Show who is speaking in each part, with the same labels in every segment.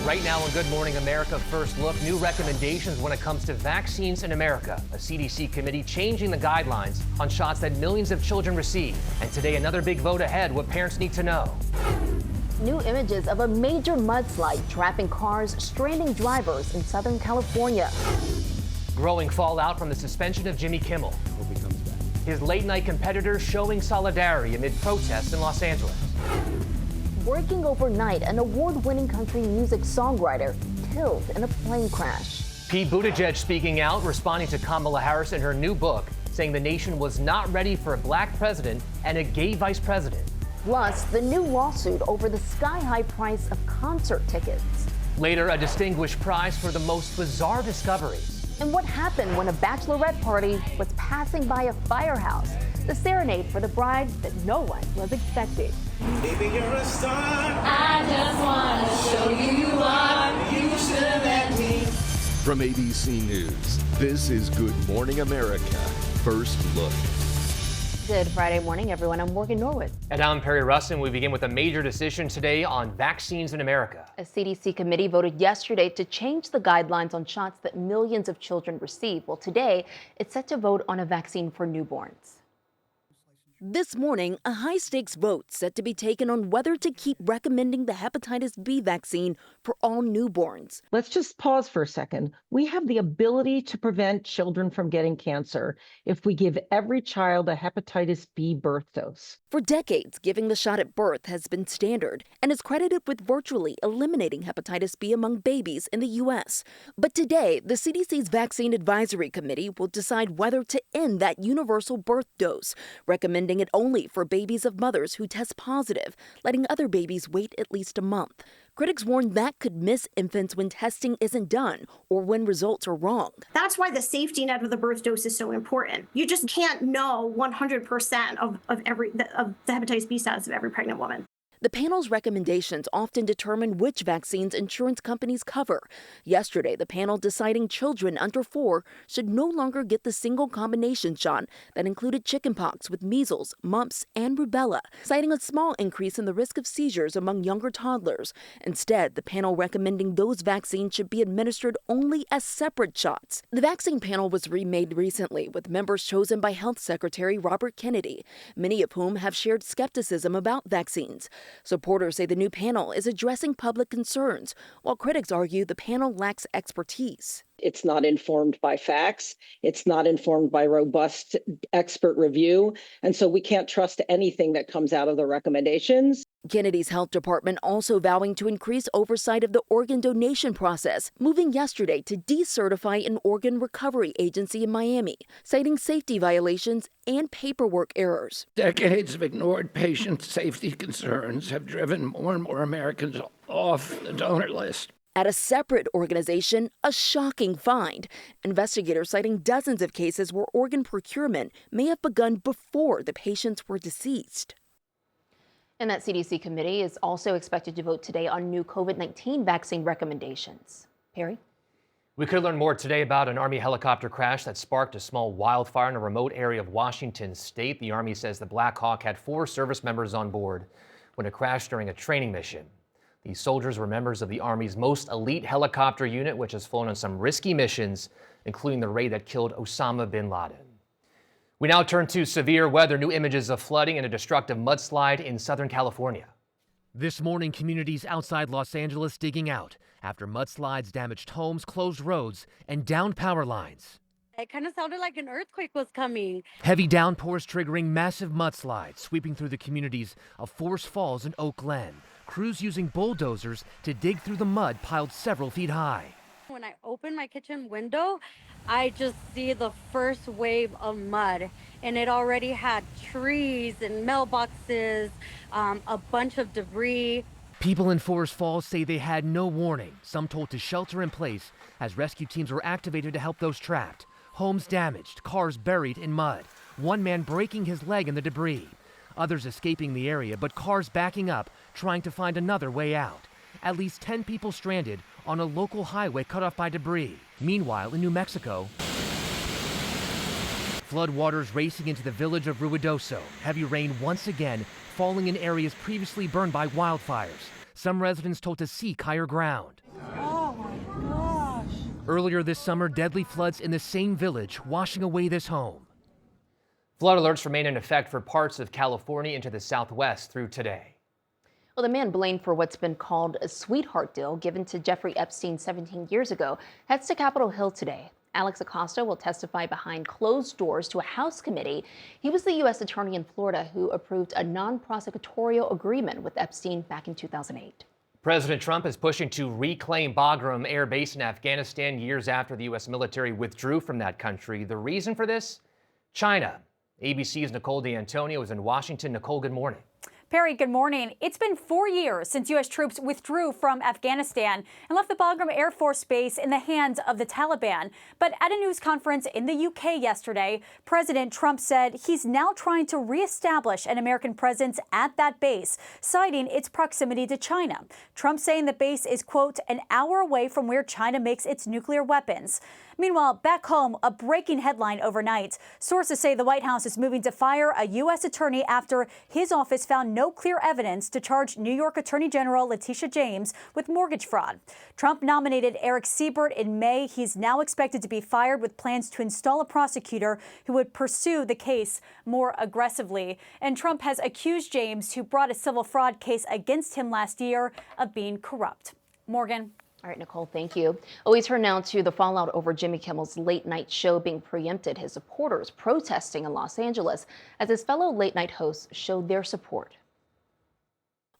Speaker 1: Right now on Good Morning America, first look, new recommendations when it comes to vaccines in America. A CDC committee changing the guidelines on shots that millions of children receive. And today, another big vote ahead, what parents need to know.
Speaker 2: New images of a major mudslide trapping cars, stranding drivers in Southern California.
Speaker 1: Growing fallout from the suspension of Jimmy Kimmel.
Speaker 3: Hope he comes back.
Speaker 1: His late-night competitor showing solidarity amid protests in Los Angeles.
Speaker 2: Working overnight, an award-winning country music songwriter killed in a plane crash.
Speaker 1: Pete Buttigieg speaking out, responding to Kamala Harris in her new book, saying the nation was not ready for a black president and a gay vice president.
Speaker 2: Plus, the new lawsuit over the sky-high price of concert tickets.
Speaker 1: Later, a distinguished prize for the most bizarre discoveries.
Speaker 2: And what happened when a bachelorette party was passing by a firehouse? The serenade for the bride that no one was expecting.
Speaker 4: Baby, you're a star.
Speaker 5: I just want to show you are. You should have let me.
Speaker 6: From ABC News, this is Good Morning America, First Look.
Speaker 2: Good Friday morning, everyone. I'm Morgan Norwood.
Speaker 1: And I'm Perry Russin. We begin with a major decision today on vaccines in America.
Speaker 2: A CDC committee voted yesterday to change the guidelines on shots that millions of children receive. Well, today, it's set to vote on a vaccine for newborns.
Speaker 7: This morning, a high-stakes vote set to be taken on whether to keep recommending the hepatitis B vaccine for all newborns.
Speaker 8: Let's just pause for a second. We have the ability to prevent children from getting cancer if we give every child a hepatitis B birth dose.
Speaker 7: For decades, giving the shot at birth has been standard and is credited with virtually eliminating hepatitis B among babies in the U.S. But today, the CDC's Vaccine Advisory Committee will decide whether to end that universal birth dose, recommending it only for babies of mothers who test positive, letting other babies wait at least a month. Critics warn that could miss infants when testing isn't done or when results are wrong.
Speaker 9: That's why the safety net of the birth dose is so important. You just can't know 100% of the hepatitis B status of every pregnant woman.
Speaker 7: The panel's recommendations often determine which vaccines insurance companies cover. Yesterday, the panel deciding children under 4 should no longer get the single combination shot that included chickenpox with measles, mumps, and rubella, citing a small increase in the risk of seizures among younger toddlers. Instead, the panel recommending those vaccines should be administered only as separate shots. The vaccine panel was remade recently with members chosen by Health Secretary Robert Kennedy, many of whom have shared skepticism about vaccines. Supporters say the new panel is addressing public concerns, while critics argue the panel lacks expertise.
Speaker 8: It's not informed by facts. It's not informed by robust expert review. And so we can't trust anything that comes out of the recommendations.
Speaker 7: Kennedy's health department also vowing to increase oversight of the organ donation process, moving yesterday to decertify an organ recovery agency in Miami, citing safety violations and paperwork errors.
Speaker 10: Decades of ignored patient safety concerns have driven more and more Americans off the donor list.
Speaker 7: At a separate organization, a shocking find. Investigators citing dozens of cases where organ procurement may have begun before the patients were deceased.
Speaker 2: And that CDC committee is also expected to vote today on new COVID-19 vaccine recommendations. Perry?
Speaker 1: We could learn more today about an Army helicopter crash that sparked a small wildfire in a remote area of Washington state. The Army says the Black Hawk had 4 service members on board when it crashed during a training mission. These soldiers were members of the Army's most elite helicopter unit, which has flown on some risky missions, including the raid that killed Osama bin Laden. We now turn to severe weather. New images of flooding and a destructive mudslide in Southern California. This morning, communities outside Los Angeles digging out after mudslides damaged homes, closed roads, and downed power lines.
Speaker 11: It kind of sounded like an earthquake was coming.
Speaker 1: Heavy downpours triggering massive mudslides sweeping through the communities of Forest Falls and Oak Glen. Crews using bulldozers to dig through the mud piled several feet high.
Speaker 11: When I open my kitchen window, I just see the first wave of mud, and it already had trees and mailboxes, a bunch of debris.
Speaker 1: People in Forest Falls say they had no warning. Some told to shelter in place as rescue teams were activated to help those trapped. Homes damaged, cars buried in mud. One man breaking his leg in the debris. Others escaping the area, but cars backing up, trying to find another way out. At least 10 people stranded on a local highway cut off by debris. Meanwhile, in New Mexico, floodwaters racing into the village of Ruidoso. Heavy rain once again falling in areas previously burned by wildfires. Some residents told to seek higher ground.
Speaker 3: Earlier this summer, deadly floods in the same village, washing away this home.
Speaker 1: Flood alerts remain in effect for parts of California into the Southwest through today.
Speaker 2: Well, the man blamed for what's been called a sweetheart deal given to Jeffrey Epstein 17 years ago heads to Capitol Hill today. Alex Acosta will testify behind closed doors to a House committee. He was the U.S. attorney in Florida who approved a non-prosecutorial agreement with Epstein back in 2008.
Speaker 1: President Trump is pushing to reclaim Bagram Air Base in Afghanistan years after the U.S. military withdrew from that country. The reason for this? China. ABC's Nicole D'Antonio is in Washington. Nicole, good morning.
Speaker 4: Perry, good morning. It's been 4 years since U.S. troops withdrew from Afghanistan and left the Bagram Air Force Base in the hands of the Taliban. But at a news conference in the UK yesterday, President Trump said he's now trying to reestablish an American presence at that base, citing its proximity to China. Trump saying the base is, quote, an hour away from where China makes its nuclear weapons. Meanwhile, back home, a breaking headline overnight. Sources say the White House is moving to fire a U.S. attorney after his office found no clear evidence to charge New York Attorney General Letitia James with mortgage fraud. Trump nominated Eric Siebert in May. He's now expected to be fired with plans to install a prosecutor who would pursue the case more aggressively. And Trump has accused James, who brought a civil fraud case against him last year, of being corrupt. Morgan.
Speaker 2: All right, Nicole, thank you. We turn now to the fallout over Jimmy Kimmel's late night show being preempted. His supporters protesting in Los Angeles as his fellow late night hosts showed their support.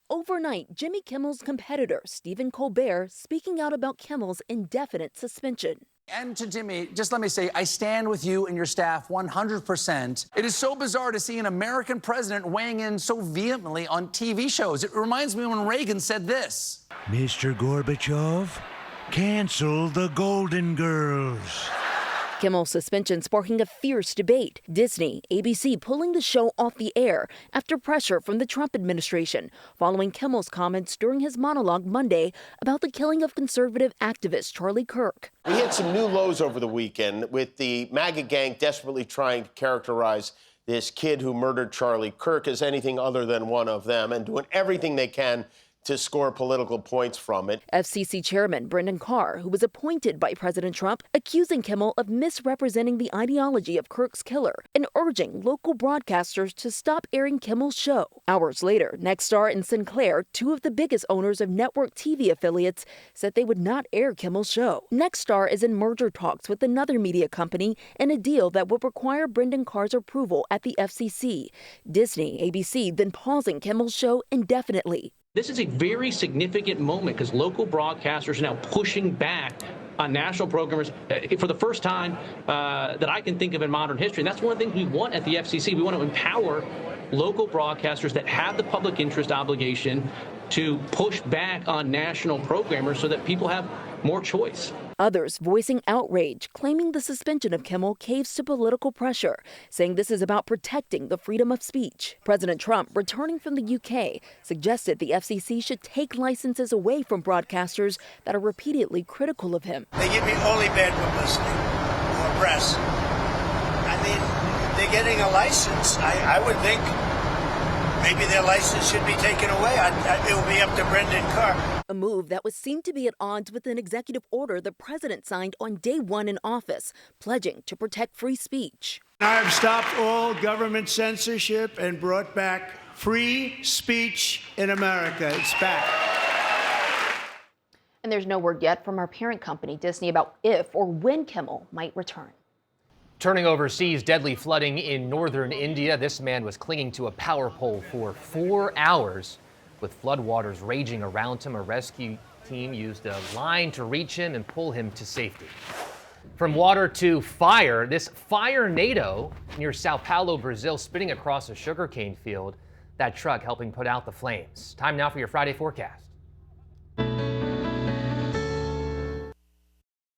Speaker 7: Overnight, Jimmy Kimmel's competitor, Stephen Colbert, speaking out about Kimmel's indefinite suspension.
Speaker 12: And to Jimmy, just let me say, I stand with you and your staff 100%. It is so bizarre to see an American president weighing in so vehemently on TV shows. It reminds me when Reagan said this.
Speaker 13: Mr. Gorbachev, cancel the Golden Girls.
Speaker 7: Kimmel's suspension sparking a fierce debate. Disney, ABC pulling the show off the air after pressure from the Trump administration, following Kimmel's comments during his monologue Monday about the killing of conservative activist Charlie Kirk.
Speaker 14: We hit some new lows over the weekend with the MAGA gang desperately trying to characterize this kid who murdered Charlie Kirk as anything other than one of them and doing everything they can to score political points from it.
Speaker 7: FCC Chairman Brendan Carr, who was appointed by President Trump, accusing Kimmel of misrepresenting the ideology of Kirk's killer and urging local broadcasters to stop airing Kimmel's show. Hours later, Nexstar and Sinclair, two of the biggest owners of network TV affiliates, said they would not air Kimmel's show. Nexstar is in merger talks with another media company in a deal that would require Brendan Carr's approval at the FCC. Disney, ABC then pausing Kimmel's show indefinitely.
Speaker 15: This is a very significant moment because local broadcasters are now pushing back on national programmers for the first time that I can think of in modern history. And that's one of the things we want at the FCC. We want to empower local broadcasters that have the public interest obligation to push back on national programmers so that people have more choice.
Speaker 7: Others voicing outrage, claiming the suspension of Kimmel caves to political pressure, saying this is about protecting the freedom of speech. President Trump, returning from the UK, suggested the FCC should take licenses away from broadcasters that are repeatedly critical of him.
Speaker 16: They give me only bad publicity or press. I mean, they're getting a license. I would think maybe their license should be taken away. It will be up to Brendan Carr.
Speaker 7: A move that was seen to be at odds with an executive order the president signed on day one in office, pledging to protect free speech.
Speaker 16: I've stopped all government censorship and brought back free speech in America. It's back.
Speaker 2: And there's no word yet from our parent company, Disney, about if or when Kimmel might return.
Speaker 1: Turning overseas, deadly flooding in northern India. This man was clinging to a power pole for 4 hours. With floodwaters raging around him, a rescue team used a line to reach him and pull him to safety. From water to fire, this firenado near Sao Paulo, Brazil, spinning across a sugarcane field. That truck helping put out the flames. Time now for your Friday forecast.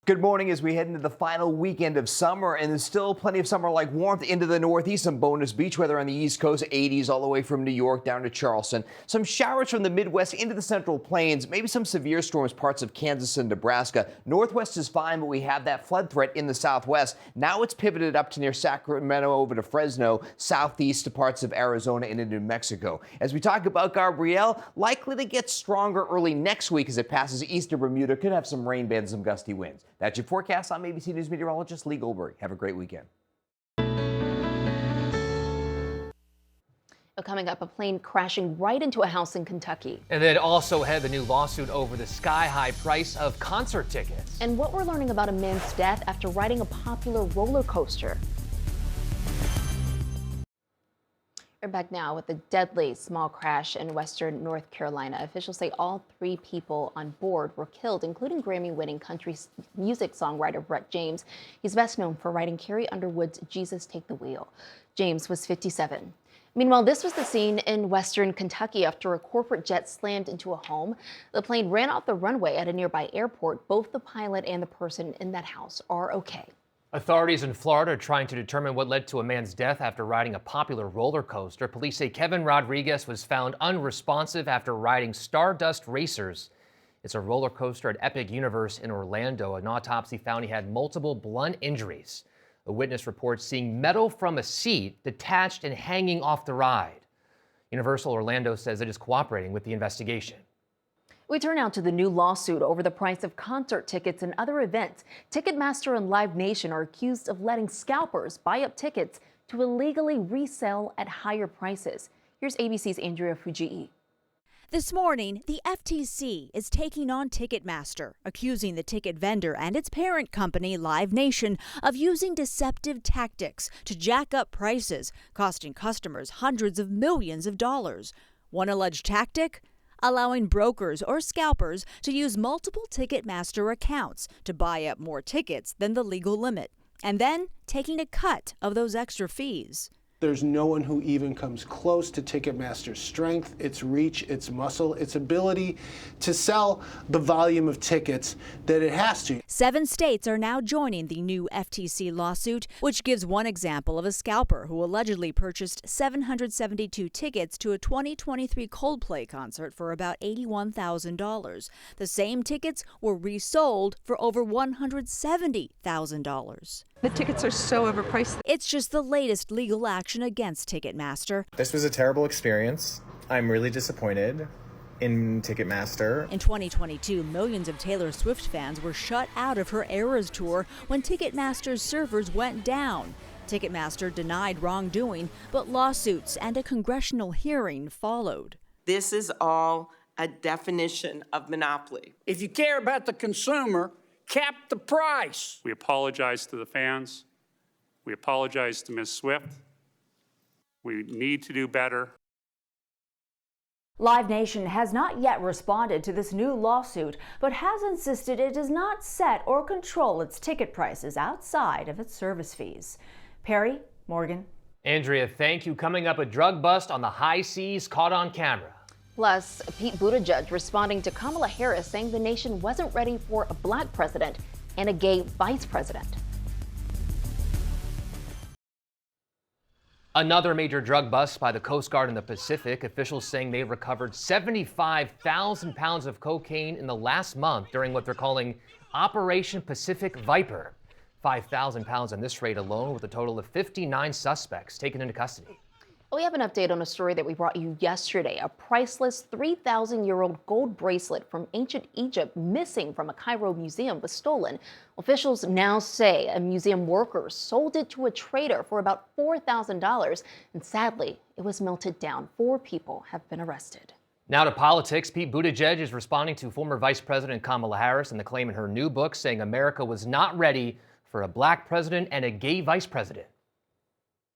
Speaker 17: Good morning as we head into the final weekend of summer, and there's still plenty of summer-like warmth into the northeast. Some bonus beach weather on the East Coast, 80s all the way from New York down to Charleston. Some showers from the Midwest into the Central Plains, maybe some severe storms parts of Kansas and Nebraska. Northwest is fine, but we have that flood threat in the Southwest. Now it's pivoted up to near Sacramento over to Fresno, southeast to parts of Arizona and into New Mexico. As we talk about Gabrielle, likely to get stronger early next week as it passes east of Bermuda. Could have some rain bands, some gusty winds. That's your forecast. I'm ABC News meteorologist Lee Goldberg. Have a great weekend.
Speaker 2: Coming up, a plane crashing right into a house in Kentucky.
Speaker 1: And then also had the new lawsuit over the sky-high price of concert tickets.
Speaker 2: And what we're learning about a man's death after riding a popular roller coaster. We're back now with the deadly small crash in western North Carolina. Officials say all 3 people on board were killed, including Grammy-winning country music songwriter Brett James. He's best known for writing Carrie Underwood's Jesus Take the Wheel. James was 57. Meanwhile, this was the scene in western Kentucky after a corporate jet slammed into a home. The plane ran off the runway at a nearby airport. Both the pilot and the person in that house are okay.
Speaker 1: Authorities in Florida are trying to determine what led to a man's death after riding a popular roller coaster. Police say Kevin Rodriguez was found unresponsive after riding Stardust Racers. It's a roller coaster at Epic Universe in Orlando. An autopsy found he had multiple blunt injuries. A witness reports seeing metal from a seat detached and hanging off the ride. Universal Orlando says it is cooperating with the investigation.
Speaker 2: We turn now to the new lawsuit over the price of concert tickets and other events. Ticketmaster and Live Nation are accused of letting scalpers buy up tickets to illegally resell at higher prices. Here's ABC's Andrea Fujii.
Speaker 18: This morning, the FTC is taking on Ticketmaster, accusing the ticket vendor and its parent company, Live Nation, of using deceptive tactics to jack up prices, costing customers hundreds of millions of dollars. One alleged tactic? Allowing brokers or scalpers to use multiple Ticketmaster accounts to buy up more tickets than the legal limit, and then taking a cut of those extra fees.
Speaker 19: There's no one who even comes close to Ticketmaster's strength, its reach, its muscle, its ability to sell the volume of tickets that it has to.
Speaker 18: 7 states are now joining the new FTC lawsuit, which gives one example of a scalper who allegedly purchased 772 tickets to a 2023 Coldplay concert for about $81,000. The same tickets were resold for over $170,000.
Speaker 20: The tickets are so overpriced.
Speaker 18: It's just the latest legal action against Ticketmaster.
Speaker 21: This was a terrible experience. I'm really disappointed in Ticketmaster.
Speaker 18: In 2022, millions of Taylor Swift fans were shut out of her Eras tour when Ticketmaster's servers went down. Ticketmaster denied wrongdoing, but lawsuits and a congressional hearing followed.
Speaker 22: This is all a definition of monopoly.
Speaker 23: If you care about the consumer, cap the price.
Speaker 24: We apologize to the fans. We apologize to Ms. Swift. We need to do better.
Speaker 25: Live Nation has not yet responded to this new lawsuit, but has insisted it does not set or control its ticket prices outside of its service fees. Perry, Morgan.
Speaker 1: Andrea, thank you. Coming up, a drug bust on the high seas caught on camera.
Speaker 2: Plus, Pete Buttigieg responding to Kamala Harris saying the nation wasn't ready for a black president and a gay vice president.
Speaker 1: Another major drug bust by the Coast Guard in the Pacific. Officials saying they recovered 75,000 pounds of cocaine in the last month during what they're calling Operation Pacific Viper. 5,000 pounds on this raid alone, with a total of 59 suspects taken into custody.
Speaker 2: We have an update on a story that we brought you yesterday. A priceless 3,000-year-old gold bracelet from ancient Egypt missing from a Cairo museum was stolen. Officials now say a museum worker sold it to a trader for about $4,000, and sadly, it was melted down. 4 people have been arrested.
Speaker 1: Now to politics. Pete Buttigieg is responding to former Vice President Kamala Harris and the claim in her new book saying America was not ready for a black president and a gay vice president.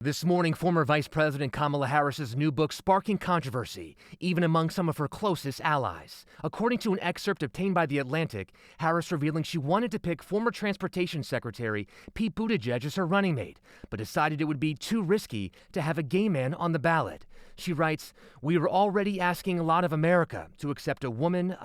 Speaker 3: This morning, former Vice President Kamala Harris's new book sparking controversy, even among some of her closest allies. According to an excerpt obtained by The Atlantic, Harris revealing she wanted to pick former Transportation Secretary Pete Buttigieg as her running mate, but decided it would be too risky to have a gay man on the ballot. She writes, "We were already asking a lot of America to accept a woman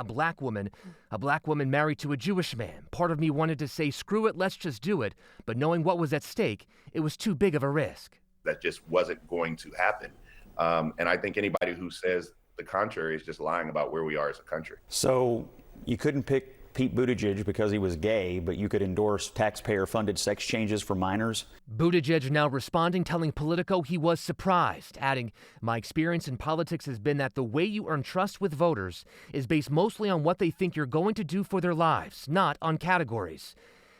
Speaker 3: married to a Jewish man. Part of me wanted to say, screw it, let's just do it, but knowing what was at stake, it was too big of a risk."
Speaker 26: That just wasn't going to happen. And I think anybody who says the contrary is just lying about where we are as a country.
Speaker 27: So you couldn't pick Pete Buttigieg because he was gay, but you could endorse taxpayer-funded sex changes for minors?
Speaker 3: Buttigieg now responding, telling Politico he was surprised, adding, "My experience in politics has been that the way you earn trust with voters is based mostly on what they think you're going to do for their lives, not on categories."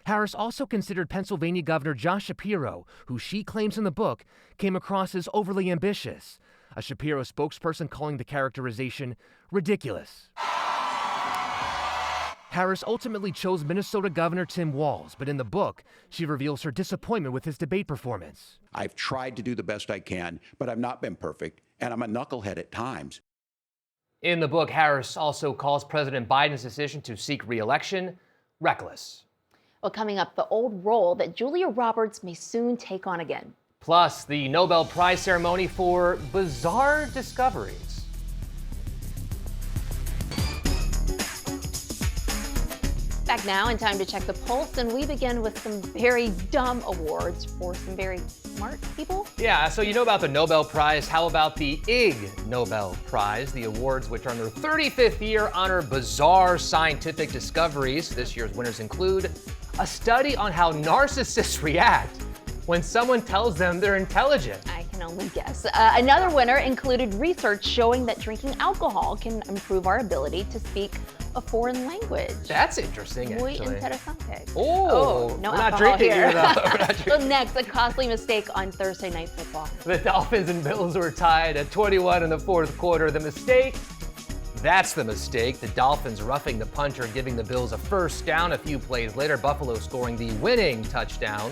Speaker 3: Harris also considered Pennsylvania Governor Josh Shapiro, who she claims in the book came across as overly ambitious. A Shapiro spokesperson calling the characterization ridiculous. Harris ultimately chose Minnesota Governor Tim Walz, but in the book, she reveals her disappointment with his debate performance.
Speaker 4: I've tried to do the best I can, but I've not been perfect, and I'm a knucklehead at times.
Speaker 1: In the book, Harris also calls President Biden's decision to seek re-election reckless.
Speaker 2: Well, coming up, the old role that Julia Roberts may soon take on again.
Speaker 1: Plus, the Nobel Prize ceremony for bizarre discoveries.
Speaker 2: Back now, and time to check the pulse, and we begin with some very dumb awards for some very smart people.
Speaker 1: Yeah, so you know about the Nobel Prize. How about the Ig Nobel Prize? The awards, which are in their 35th year, honor bizarre scientific discoveries. This year's winners include a study on how narcissists react when someone tells them they're intelligent.
Speaker 2: I can only guess. Another winner included research showing that drinking alcohol can improve our ability to speak a foreign language.
Speaker 1: That's interesting,
Speaker 2: Muy
Speaker 1: actually.
Speaker 2: interesante.
Speaker 1: Oh,
Speaker 2: no
Speaker 1: we're not
Speaker 2: alcohol
Speaker 1: drinking
Speaker 2: here.
Speaker 1: here, though. We're not drinking.
Speaker 2: Well, next, a costly mistake on Thursday Night Football.
Speaker 1: The Dolphins and Bills were tied at 21 in the fourth quarter. The mistake? That's the mistake. The Dolphins roughing the punter, giving the Bills a first down. A few plays later, Buffalo scoring the winning touchdown.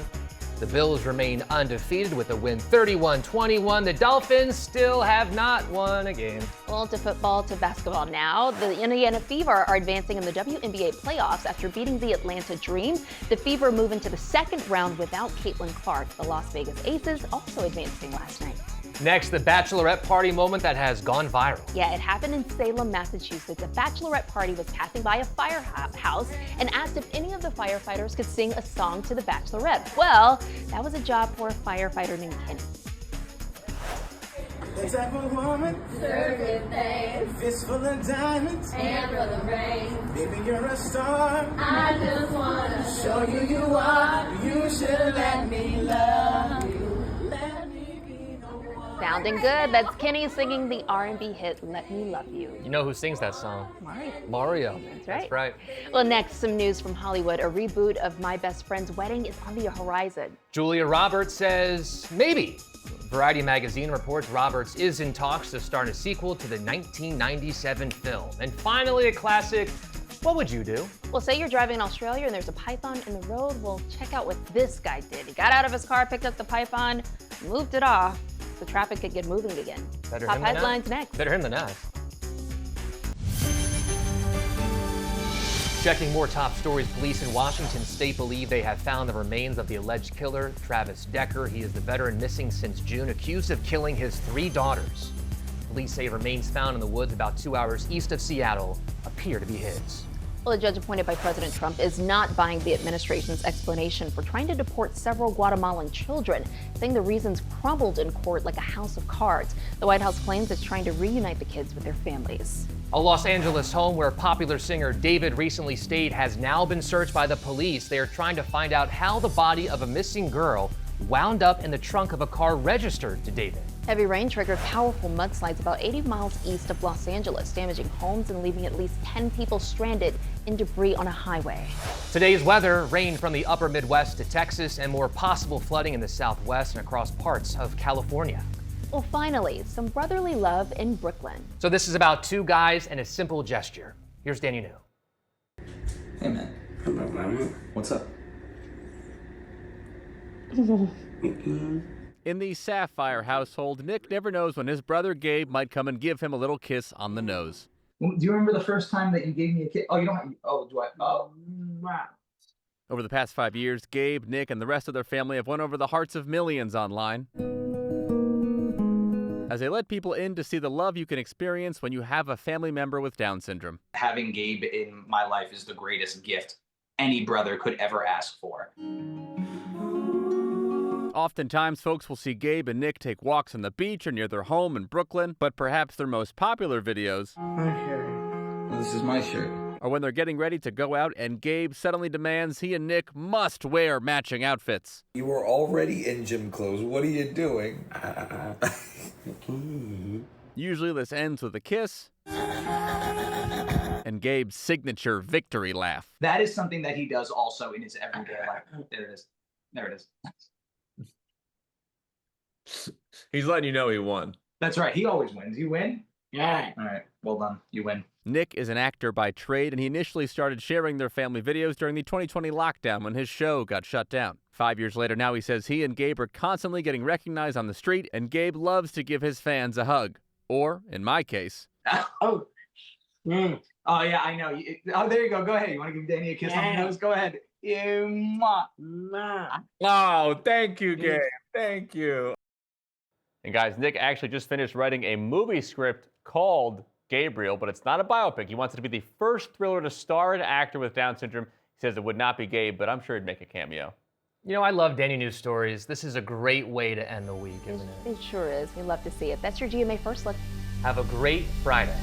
Speaker 1: The Bills remain undefeated with a win 31-21. The Dolphins still have not won a game.
Speaker 2: Well, to football, to basketball now. The Indiana Fever are advancing in the WNBA playoffs after beating the Atlanta Dream. The Fever move into the second round without Caitlin Clark. The Las Vegas Aces also advancing last night.
Speaker 1: Next, the Bachelorette party moment that has gone viral.
Speaker 2: Yeah, it happened in Salem, Massachusetts. A bachelorette party was passing by a firehouse and asked if any of the firefighters could sing a song to the Bachelorette. Well, that was a job for a firefighter named Kenny.
Speaker 5: The type of woman, serving things, fistful of diamonds, and for the rain. Baby, you're a star. I just wanna show you you are. You should let me love you.
Speaker 2: Sounding good. That's Kenny singing the R&B hit "Let Me Love You."
Speaker 1: You know who sings that song?
Speaker 2: Mario.
Speaker 1: Mario.
Speaker 2: That's right.
Speaker 1: That's right.
Speaker 2: Well, next, some news from Hollywood. A reboot of My Best Friend's Wedding is on the horizon.
Speaker 1: Julia Roberts says maybe. Variety magazine reports Roberts is in talks to start a sequel to the 1997 film. And finally, a classic. What would you do?
Speaker 2: Well, say you're driving in Australia and there's a python in the road. Well, check out what this guy did. He got out of his car, picked up the python, moved it off. The traffic could get moving again.
Speaker 1: Better
Speaker 2: Top
Speaker 1: him than
Speaker 2: headlines
Speaker 1: us.
Speaker 2: next.
Speaker 1: Better him than us. Checking more top stories, police in Washington state believe they have found the remains of the alleged killer, Travis Decker. He is the veteran missing since June, accused of killing his 3 daughters. Police say remains found in the woods about 2 hours east of Seattle appear to be his.
Speaker 2: Well, a judge appointed by President Trump is not buying the administration's explanation for trying to deport several Guatemalan children, saying the reasons crumbled in court like a house of cards. The White House claims it's trying to reunite the kids with their families.
Speaker 1: A Los Angeles home where popular singer David recently stayed has now been searched by the police. They are trying to find out how the body of a missing girl wound up in the trunk of a car registered to David.
Speaker 2: Heavy rain triggered powerful mudslides about 80 miles east of Los Angeles, damaging homes and leaving at least 10 people stranded in debris on a highway.
Speaker 1: Today's weather, rain from the upper Midwest to Texas and more possible flooding in the Southwest and across parts of California.
Speaker 2: Well, finally, some brotherly love in Brooklyn.
Speaker 1: So this is about 2 guys and a simple gesture. Here's Dan You Know.
Speaker 6: Hey, man. What's up?
Speaker 8: In the Sapphire household, Nick never knows when his brother Gabe might come and give him a little kiss on the nose.
Speaker 6: Do you remember the first time that you gave me a kiss? Oh, you don't have, oh, do I? Oh, wow.
Speaker 8: Over the past 5 years, Gabe, Nick, and the rest of their family have won over the hearts of millions online as they let people in to see the love you can experience when you have a family member with Down syndrome.
Speaker 6: Having Gabe in my life is the greatest gift any brother could ever ask for.
Speaker 8: Oftentimes, folks will see Gabe and Nick take walks on the beach or near their home in Brooklyn, but perhaps their most popular videos
Speaker 6: This is my shirt.
Speaker 8: are when they're getting ready to go out and Gabe suddenly demands he and Nick must wear matching outfits.
Speaker 9: You were already in gym clothes. What are you doing?
Speaker 8: Usually this ends with a kiss and and Gabe's signature victory laugh.
Speaker 6: That is something that he does also in his everyday life. There it is. There it is.
Speaker 7: He's letting you know he won.
Speaker 6: That's right. He always wins. You win? Yeah. All right. Well done. You win.
Speaker 8: Nick is an actor by trade, and he initially started sharing their family videos during the 2020 lockdown when his show got shut down. 5 years later, now he says he and Gabe are constantly getting recognized on the street, and Gabe loves to give his fans a hug. Or, in my case...
Speaker 6: Oh, yeah, I know. Oh, there you go. Go ahead. You want to give Danny a kiss on the nose? Go ahead.
Speaker 7: Oh, thank you, Gabe. Thank you.
Speaker 1: And guys, Nick actually just finished writing a movie script called Gabriel, but it's not a biopic. He wants it to be the first thriller to star an actor with Down syndrome. He says it would not be Gabe, but I'm sure he'd make a cameo. You know, I love Danny News stories. This is a great way to end the week, isn't it?
Speaker 2: It sure is. We love to see it. That's your GMA First Look.
Speaker 1: Have a great Friday.